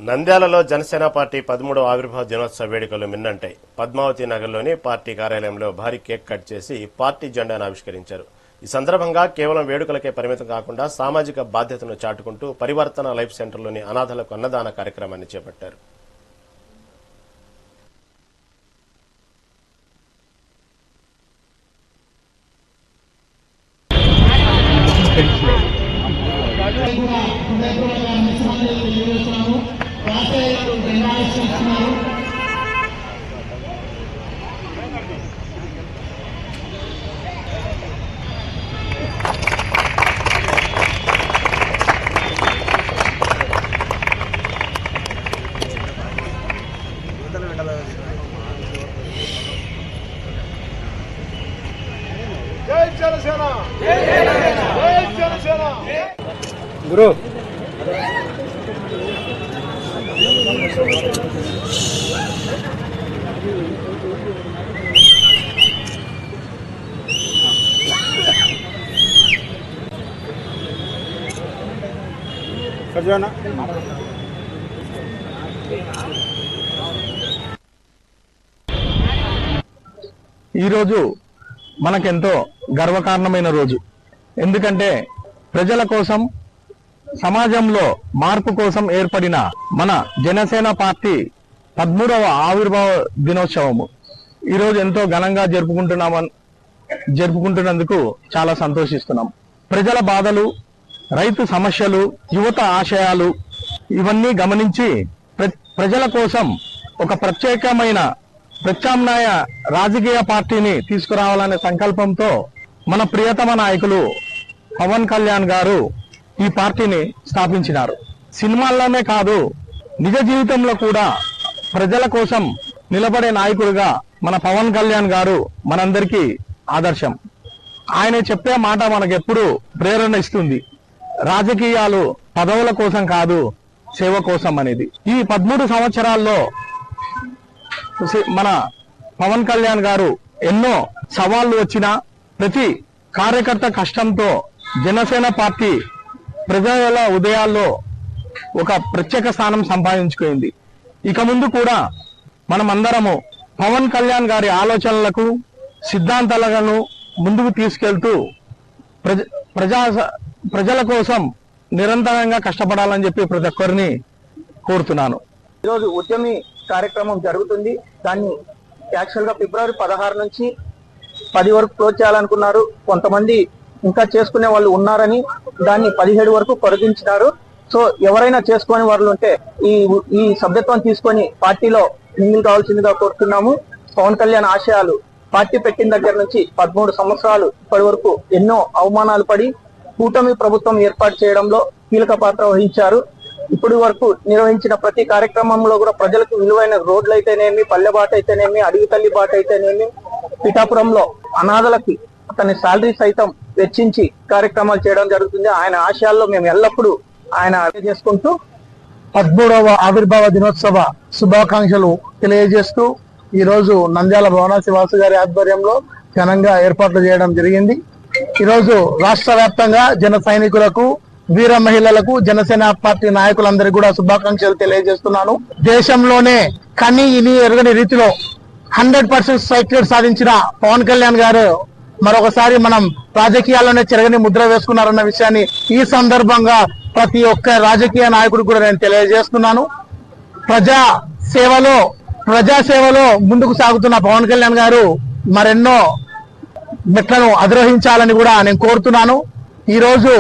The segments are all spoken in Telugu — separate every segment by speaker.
Speaker 1: నంద్యాలలో జనసేన పార్టీ 13వ ఆవిర్భావ దినోత్సవ వేడుకలు మిన్నంటాయి. పద్మావతి నగర్లోని పార్టీ కార్యాలయంలో భారీ కేక్ కట్ చేసి పార్టీ జెండాను ఆవిష్కరించారు. ఈ సందర్భంగా కేవలం వేడుకలకే పరిమితం కాకుండా సామాజిక బాధ్యతను చాటుకుంటూ పరివర్తన లైఫ్ సెంటర్లోని అనాథలకు అన్నదాన కార్యక్రమాన్ని చేపట్టారు.
Speaker 2: జై జనసేన జై జనసేన గురు కర్జానా
Speaker 3: ఈరోజు మనకెంతో గర్వకారణమైన రోజు. ఎందుకంటే ప్రజల కోసం, సమాజంలో మార్పు కోసం ఏర్పడిన మన జనసేన పార్టీ 13వ ఆవిర్భావ దినోత్సవము ఈరోజు ఎంతో ఘనంగా జరుపుకుంటున్నందుకు చాలా సంతోషిస్తున్నాం. ప్రజల బాధలు, రైతు సమస్యలు, యువత ఆశయాలు ఇవన్నీ గమనించి ప్రజల కోసం ఒక ప్రత్యామ్నాయ రాజకీయ పార్టీని తీసుకురావాలనే సంకల్పంతో మన ప్రియతమ నాయకులు పవన్ కళ్యాణ్ గారు ఈ పార్టీని స్థాపించినారు. సినిమాల్లోనే కాదు, నిజ జీవితంలో కూడా ప్రజల కోసం నిలబడే నాయకుడిగా మన పవన్ కళ్యాణ్ గారు మనందరికీ ఆదర్శం. ఆయన చెప్పే మాట మనకెప్పుడు ప్రేరణ ఇస్తుంది. రాజకీయాలు పదవుల కోసం కాదు, సేవ కోసం అనేది. ఈ 13 సంవత్సరాల్లో మన పవన్ కళ్యాణ్ గారు ఎన్నో సవాళ్లు వచ్చినా ప్రతి కార్యకర్త కష్టంతో జనసేన పార్టీ ప్రజల ఉదయాల్లో ఒక ప్రత్యేక స్థానం సంపాదించుకుంది. ఇక ముందు కూడా మనమందరము పవన్ కళ్యాణ్ గారి ఆలోచనలకు, సిద్ధాంతాలను ముందుకు తీసుకెళ్తూ ప్రజల కోసం నిరంతరంగా కష్టపడాలని చెప్పి ప్రతి ఒక్కరిని కోరుతున్నాను.
Speaker 4: ఈరోజు ఉద్యమి కార్యక్రమం జరుగుతుంది. దాన్ని యాక్చువల్ గా ఫిబ్రవరి 16 నుంచి 10 వరకు క్లోజ్ చేయాలనుకున్నారు. కొంతమంది ఇంకా చేసుకునే వాళ్ళు ఉన్నారని దాన్ని 17 వరకు పొడిగించినారు. సో ఎవరైనా చేసుకునే వాళ్ళు ఉంటే ఈ సభ్యత్వం తీసుకొని పార్టీలో మింగిల్ కావాల్సిందిగా కోరుతున్నాము. పవన్ కళ్యాణ్ ఆశయాలు పార్టీ పెట్టిన దగ్గర నుంచి 13 సంవత్సరాలు ఇప్పటి వరకు ఎన్నో అవమానాలు పడి కూటమి ప్రభుత్వం ఏర్పాటు చేయడంలో కీలక పాత్ర వహించారు. ఇప్పటి వరకు నిర్వహించిన ప్రతి కార్యక్రమంలో కూడా ప్రజలకు విలువైన రోడ్లు అయితేనేమి, పల్లె బాట అయితేనేమి, అడవి తల్లి బాట అయితేనేమి, పిఠాపురంలో అనాథలకి అతని శాలరీ సైతం వెచ్చించి కార్యక్రమాలు చేయడం జరుగుతుంది. ఆయన ఆశయాల్లో మేము ఎల్లప్పుడూ ఆయన చేసుకుంటూ
Speaker 2: 13వ ఆవిర్భావ దినోత్సవ శుభాకాంక్షలు తెలియజేస్తూ ఈ రోజు నంద్యాల భవనాసి వాసు గారి ఆధ్వర్యంలో ఘనంగా ఏర్పాట్లు చేయడం జరిగింది. ఈరోజు రాష్ట్ర వ్యాప్తంగా జన సైనికులకు, వీర మహిళలకు, జనసేన పార్టీ నాయకులందరికీ కూడా శుభాకాంక్షలు తెలియజేస్తున్నాను. దేశంలోనే కని ఇని ఎరగని రీతిలో 100% స్ట్రైక్ రేట్ సాధించిన పవన్ కళ్యాణ్ గారు మరొకసారి మనం రాజకీయాల్లోనే చెరగని ముద్ర వేసుకున్నారన్న విషయాన్ని ఈ సందర్భంగా ప్రతి ఒక్క రాజకీయ నాయకుడు కూడా నేను తెలియజేస్తున్నాను. ప్రజాసేవలో ముందుకు సాగుతున్న పవన్ కళ్యాణ్ గారు మరెన్నో మెట్లను అధిరోహించాలని కూడా నేను కోరుతున్నాను. ఈ రోజు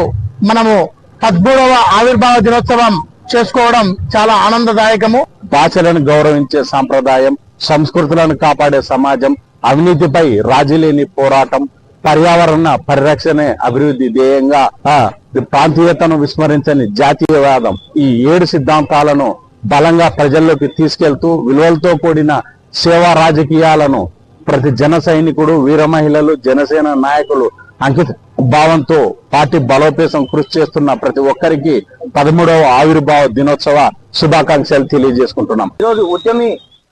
Speaker 2: మనము 13వ ఆవిర్భావ దినోత్సవం చేసుకోవడం చాలా ఆనందదాయకము.
Speaker 3: భాషలను గౌరవించే సాంప్రదాయం, సంస్కృతులను కాపాడే సమాజం, అవినీతిపై రాజీలేని పోరాటం, పర్యావరణ పరిరక్షణే అభివృద్ధి ధ్యేయంగా ప్రాంతీయతను విస్మరించని జాతీయవాదం, ఈ 7 సిద్ధాంతాలను బలంగా ప్రజల్లోకి తీసుకెళ్తూ విలువలతో కూడిన సేవా రాజకీయాలను ప్రతి జన సైనికుడు, వీర మహిళలు, జనసేన నాయకులు అంకిత భావంతో పార్టీ బలోపేతం కృషి చేస్తున్న ప్రతి ఒక్కరికి 13వ ఆవిర్భావ దినోత్సవ శుభాకాంక్షలు తెలియజేసుకుంటున్నాం.
Speaker 4: ఈరోజు ఉద్యమి